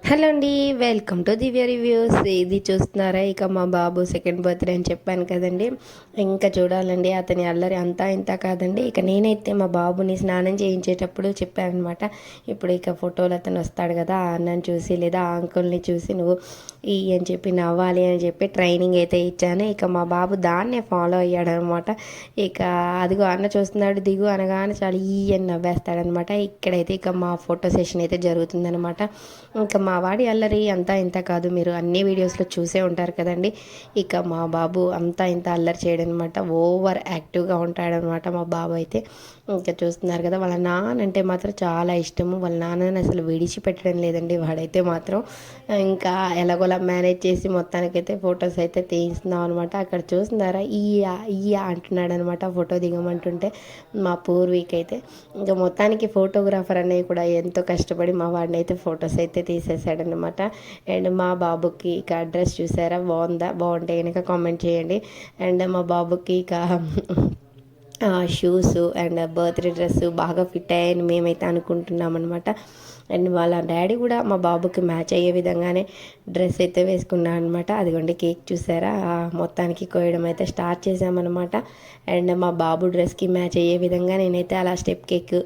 Hello అండి, welcome to Divya reviews. ఇది చూస్తున్నారా, ఇక మా బాబు సెకండ్ బర్త్డే అని చెప్పాను కదండి. ఇంకా చూడాలండి, అతని అల్లరి అంతా ఇంత కాదండి. ఇక నేనైతే మా బాబుని స్నానం చేయించేటప్పుడు చెప్పానమాట, ఇప్పుడు ఇక ఫోటోలు అతను వస్తాడు కదా, ఆ అన్నని చూసి లేదా ఆ అంకుల్ని చూసి నువ్వు ఈ అని చెప్పి నవ్వాలి అని చెప్పి ట్రైనింగ్ అయితే ఇచ్చాను. ఇక మా బాబు దాన్నే ఫాలో అయ్యాడనమాట. ఇక అదిగో అన్న చూస్తున్నాడు, దిగు అనగానే చాలా ఈ అని నవ్వేస్తాడనమాట. ఇక్కడైతే ఇక మా ఫోటో సెషన్ అయితే జరుగుతుందనమాట. ఇంకా మా వాడి అల్లరి అంతా ఇంత కాదు, మీరు అన్ని వీడియోస్లో చూసే ఉంటారు కదండి. ఇక మా బాబు అంతా ఇంత అల్లరి చేయడనమాట, ఓవర్ యాక్టివ్గా ఉంటాడనమాట మా బాబు అయితే. ఇంకా చూస్తున్నారు కదా, వాళ్ళ నాన్న అంటే మాత్రం చాలా ఇష్టము. వాళ్ళ నాన్నని అసలు విడిచిపెట్టడం లేదండి వాడైతే మాత్రం. ఇంకా ఎలాగోలా మేనేజ్ చేసి మొత్తానికైతే ఫొటోస్ అయితే తీస్తున్నాం అనమాట. అక్కడ చూస్తున్నారా, ఈ అంటున్నాడు అనమాట ఫోటో దిగమంటుంటే మా పూర్వీక్ అయితే. ఇంకా మొత్తానికి ఫోటోగ్రాఫర్ అనేవి కూడా ఎంతో కష్టపడి మా వాడిని అయితే ఫొటోస్ అయితే తీసేసాడనమాట. అండ్ మా బాబుకి ఇక డ్రెస్ చూసారా, బాగుంటే కనుక కామెంట్ చేయండి. అండ్ మా బాబుకి ఇక షూస్ అండ్ బర్త్డే డ్రెస్ బాగా ఫిట్ అయ్యాయని మేమైతే అనుకుంటున్నాం అనమాట. అండ్ వాళ్ళ డాడీ కూడా మా బాబుకి మ్యాచ్ అయ్యే విధంగానే డ్రెస్ అయితే వేసుకున్నాను అనమాట. అదిగోండి కేక్ చూసారా, మొత్తానికి కోయడం అయితే స్టార్ట్ చేసామన్నమాట. అండ్ మా బాబు డ్రెస్కి మ్యాచ్ అయ్యే విధంగా నేనైతే అలా స్టెప్ కేక్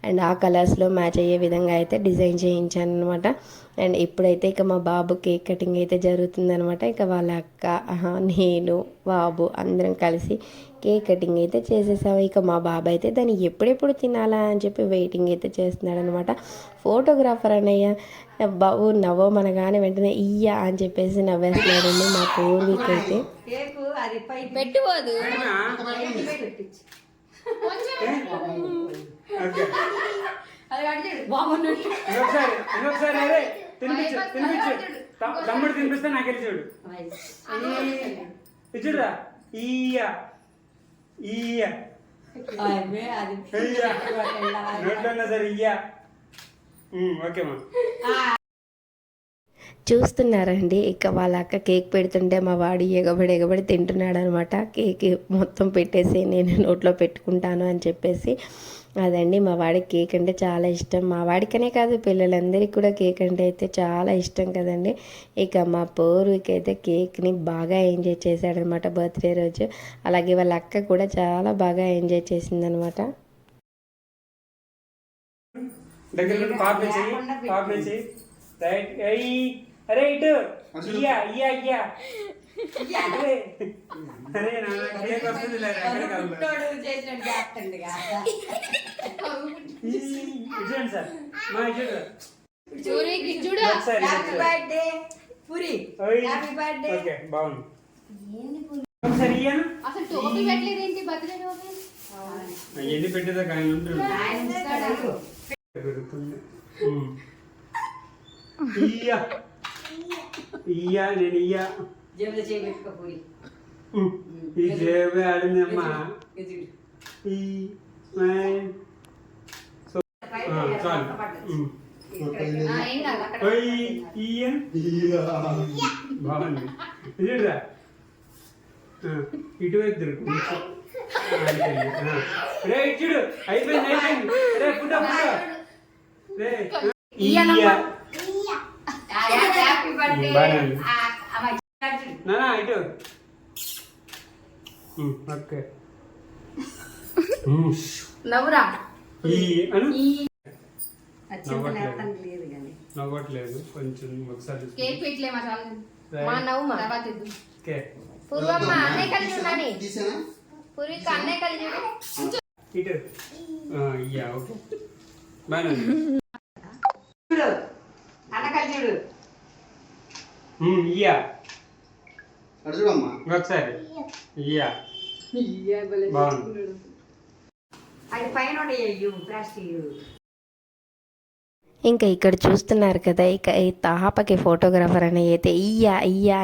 అండ్ ఆ కలర్స్లో మ్యాచ్ అయ్యే విధంగా అయితే డిజైన్ చేయించాను అనమాట. అండ్ ఇప్పుడైతే ఇక మా బాబు కేక్ కటింగ్ అయితే జరుగుతుందనమాట. ఇక వాళ్ళ అక్క, నేను, బాబు అందరం కలిసి కేక్ కటింగ్ అయితే చేసేసాము. ఇక మా బాబు అయితే దాన్ని ఎప్పుడెప్పుడు తినాలా అని చెప్పి వెయిటింగ్ అయితే చేస్తున్నాడు అనమాట. ఫోటోగ్రాఫర్ అన్నయ్య బాబు నవ్వమనగానే వెంటనే ఇయ్యా అని చెప్పేసి నవ్వేస్తున్నాడండి మా పూర్వీక్ అయితే. పెట్టుకోదు తమ్ముడు తినిపిస్తే నాకు వెళ్ళి చూడు. చూడరా ఈయా ఈయా నోట్లో సరే ఇయ్యా. ఓకే మా చూస్తున్నారండి, ఇక వాళ్ళ అక్క కేక్ పెడుతుంటే మా వాడు ఎగబడి తింటున్నాడు అనమాట. కేక్ మొత్తం పెట్టేసి నేను నోట్లో పెట్టుకుంటాను అని చెప్పేసి. అదండి, మా వాడికి కేక్ అంటే చాలా ఇష్టం. మా వాడికనే కాదు, పిల్లలందరికీ కూడా కేక్ అంటే అయితే చాలా ఇష్టం కదండి. ఇక మా పూర్వీకి అయితే కేక్ని బాగా ఎంజాయ్ చేశాడనమాట బర్త్డే రోజు. అలాగే వాళ్ళ అక్క కూడా చాలా బాగా ఎంజాయ్ చేసిందనమాట. అరే ఇటు ఇయ్యా ఇయ్యా ఇయ్యా. అరే కేక్ వస్తుంది సార్ మా చూడు ఓకే బాగుంది. ఒకసారి ఇయ్యాను ఎన్ని పెట్టేదా కానీ ఉంటుంది. ఇయ్యా ఇయ్యా నేను ఇయ్యా ఈ జేబు ఆడిందమ్మా. చాలు బాగుంది. ఇదిరా ఇటువైపు తిరుగు. రే ఇచ్చుడు అయిపోయింది రే ఫుడ్ రే నానా ఇటు ఓకే నవ్వురా నవ్వట్లేదు కొంచెం ఒకసారి కేక్ పెట్టలే మా నవ్వు మా తర్వాత పూర్వమ్మ అన్నయ్య కలిసి ఉండాలి. పూర్విక అన్నయ్య కలిసి ఇటు ఇయ్యా ఓకే బాగా ఇయ్యా ఒకసారి ఇయ్యా బాగుంది. అది పైన ప్లాస్టిక్. ఇంకా ఇక్కడ చూస్తున్నారు కదా, ఇక ఈ తాపకి ఫోటోగ్రాఫర్ అని అయితే ఇయ్యా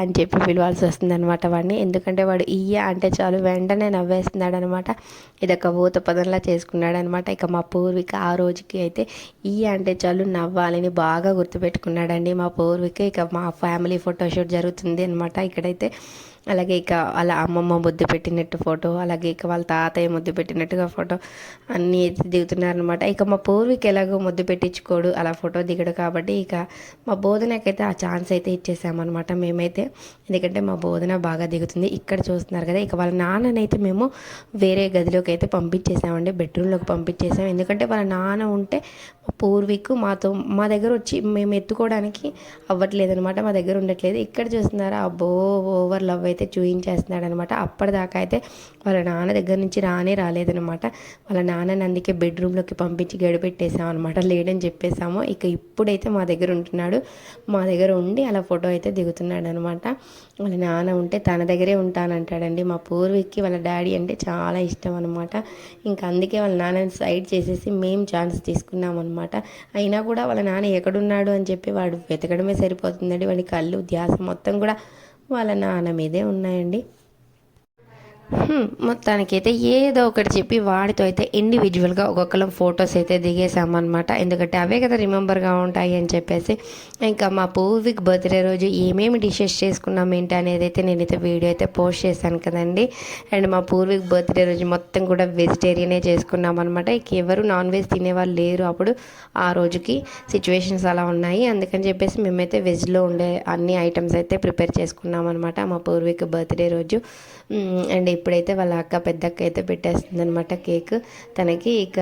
అని చెప్పి పిలవాల్సి వస్తుంది అనమాట వాడిని. ఎందుకంటే వాడు ఇయ్యా అంటే చాలు వెంటనే నవ్వేస్తున్నాడు అనమాట. ఇదొక ఊత పదంలా చేసుకున్నాడు అనమాట. ఇక మా పూర్విక ఆ రోజుకి అయితే ఇయ్యా అంటే చాలు నవ్వాలని బాగా గుర్తుపెట్టుకున్నాడండి మా పూర్విక. ఇక మా ఫ్యామిలీ ఫోటోషూట్ జరుగుతుంది అనమాట ఇక్కడైతే. అలాగే ఇక వాళ్ళ అమ్మమ్మ ముద్దు పెట్టినట్టు ఫోటో, అలాగే ఇక వాళ్ళ తాతయ్య ముద్దు పెట్టినట్టుగా ఫోటో అన్నీ అయితే దిగుతున్నారనమాట. ఇక మా పూర్వీకి ఎలాగో ముద్దు పెట్టించుకోడు, అలా ఫోటో దిగడు కాబట్టి ఇక మా బోధనకైతే ఆ ఛాన్స్ అయితే ఇచ్చేసామన్నమాట మేమైతే. ఎందుకంటే మా బోధన బాగా దిగుతుంది. ఇక్కడ చూస్తున్నారు కదా, ఇక వాళ్ళ నాన్ననైతే మేము వేరే గదిలోకి అయితే పంపించేసామండి, బెడ్రూమ్లోకి పంపించేసాం. ఎందుకంటే వాళ్ళ నాన్న ఉంటే మా పూర్వీకు మా దగ్గర వచ్చి మేము ఎత్తుకోవడానికి అవ్వట్లేదనమాట, మా దగ్గర ఉండట్లేదు. ఇక్కడ చూస్తున్నారా, అబ్బో ఓవర్ లవ్ అయితే చూయించేస్తున్నాడు అనమాట. అప్పటిదాకా అయితే వాళ్ళ నాన్న దగ్గర నుంచి రాలేదనమాట. వాళ్ళ నాన్నని అందుకే బెడ్రూమ్లోకి పంపించి గడిపెట్టేసాం అనమాట, లేడని చెప్పేసాము. ఇక ఇప్పుడైతే మా దగ్గర ఉంటున్నాడు, మా దగ్గర ఉండి అలా ఫోటో అయితే దిగుతున్నాడు అనమాట. వాళ్ళ నాన్న ఉంటే తన దగ్గరే ఉంటానంటాడండి. మా పూర్వీకి వాళ్ళ డాడీ అంటే చాలా ఇష్టం అనమాట. ఇంకా అందుకే వాళ్ళ నాన్నని సైడ్ చేసేసి మేము ఛాన్స్ తీసుకున్నాం అనమాట. అయినా కూడా వాళ్ళ నాన్న ఎక్కడున్నాడు అని చెప్పి వాడు వెతకడమే సరిపోతుందండి. వాడి కళ్ళు ధ్యాస మొత్తం కూడా వాళ్ళ నాన్న మీదే ఉన్నాయండి. మొత్తానికైతే ఏదో ఒకటి చెప్పి వాడితో అయితే ఇండివిజువల్గా ఒక్కొక్కరం ఫొటోస్ అయితే దిగేసామన్నమాట. ఎందుకంటే అవే కదా రిమెంబర్గా ఉంటాయి అని చెప్పేసి. ఇంకా మా పూర్వీక్ బర్త్డే రోజు ఏమేమి డిషెస్ చేసుకున్నాం ఏంటి అనేది అయితే నేనైతే వీడియో అయితే పోస్ట్ చేశాను కదండి. అండ్ మా పూర్వీక్ బర్త్డే రోజు మొత్తం కూడా వెజిటేరియనే చేసుకున్నాం అనమాట. ఇక ఎవరు నాన్ వెజ్ తినేవాళ్ళు లేరు అప్పుడు, ఆ రోజుకి సిచ్యువేషన్స్ అలా ఉన్నాయి. అందుకని చెప్పేసి మేమైతే వెజ్లో ఉండే అన్ని ఐటమ్స్ అయితే ప్రిపేర్ చేసుకున్నాం అనమాట మా పూర్వీక్ బర్త్డే రోజు. అండ్ ఇప్పుడైతే వాళ్ళ పెద్దక్క అయితే పెట్టేస్తుంది అనమాట కేక్ తనకి. ఇక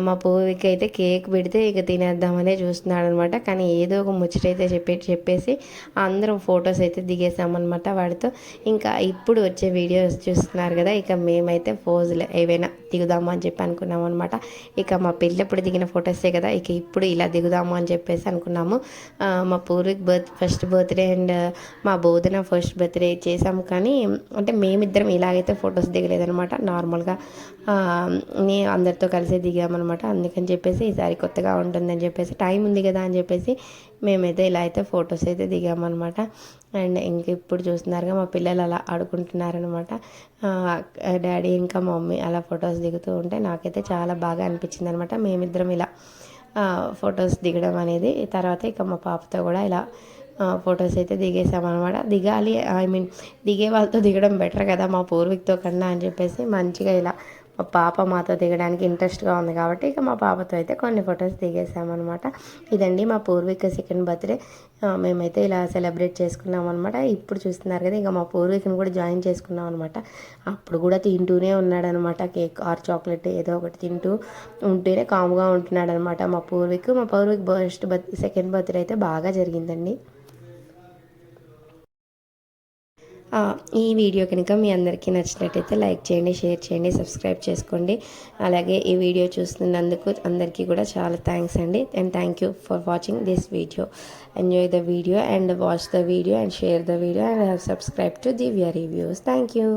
మా పూర్వీకి అయితే కేక్ పెడితే ఇక తినేద్దామనే చూస్తున్నాడు అనమాట. కానీ ఏదో ఒక ముచ్చటైతే చెప్పేసి అందరం ఫొటోస్ అయితే దిగేసామన్నమాట వాడితో. ఇంకా ఇప్పుడు వచ్చే వీడియోస్ చూస్తున్నారు కదా, ఇక మేమైతే పోజులు ఏవైనా దిగుదాము అని చెప్పి అనుకున్నాము అనమాట. ఇక మా పెళ్ళప్పుడు దిగిన ఫొటోసే కదా, ఇక ఇప్పుడు ఇలా దిగుదాము అని చెప్పేసి అనుకున్నాము. మా పూర్వీక్ ఫస్ట్ బర్త్డే అండ్ మా బోధన ఫస్ట్ బర్త్డే చేసాము. కానీ అంటే మేమిద్దరం ఇలాగైతే ఫొటోస్ దిగలేదనమాట, నార్మల్గా అందరితో కలిసి దిగామన్నమాట. అందుకని చెప్పేసి ఈసారి కొత్తగా ఉంటుందని చెప్పేసి, టైం ఉంది కదా అని చెప్పేసి మేమైతే ఇలా అయితే ఫొటోస్ అయితే దిగామన్నమాట. అండ్ ఇంక ఇప్పుడు చూస్తున్నారుగా మా పిల్లలు అలా ఆడుకుంటున్నారనమాట. డాడీ ఇంకా మమ్మీ అలా ఫొటోస్ దిగుతూ ఉంటే నాకైతే చాలా బాగా అనిపించింది అనమాట. మేమిద్దరం ఇలా ఫొటోస్ దిగడం అనేది. తర్వాత ఇక మా పాపతో కూడా ఇలా ఫొటోస్ అయితే దిగేసామన్నమాట. దిగాలి, దిగే వాళ్ళతో దిగడం బెటర్ కదా మా పూర్వీకుతో కన్నా అని చెప్పేసి మంచిగా ఇలా మా పాప మాతో దిగడానికి ఇంట్రెస్ట్గా ఉంది కాబట్టి ఇక మా పాపతో అయితే కొన్ని ఫొటోస్ దిగేసామన్నమాట. ఇదండి మా పూర్వీక సెకండ్ బర్త్డే మేమైతే ఇలా సెలబ్రేట్ చేసుకున్నాం అనమాట. ఇప్పుడు చూస్తున్నారు కదా, ఇంకా మా పూర్వీకుని కూడా జాయిన్ చేసుకున్నాం అనమాట. అప్పుడు కూడా తింటూనే ఉన్నాడనమాట, కేక్ ఆర్ చాక్లెట్ ఏదో ఒకటి తింటూ ఉంటూనే కామ్గా ఉంటున్నాడు అనమాట మా పూర్వీక్ సెకండ్ బర్త్డే అయితే బాగా జరిగిందండి. ఈ వీడియో కనుక మీ అందరికీ నచ్చినట్టయితే లైక్ చేయండి, షేర్ చేయండి, సబ్స్క్రైబ్ చేసుకోండి. అలాగే ఈ వీడియో చూస్తున్నందుకు అందరికీ కూడా చాలా థ్యాంక్స్ అండి. And thank you for watching this video. Enjoy the video and watch the video and share the video and subscribe to Divya reviews. Thank you.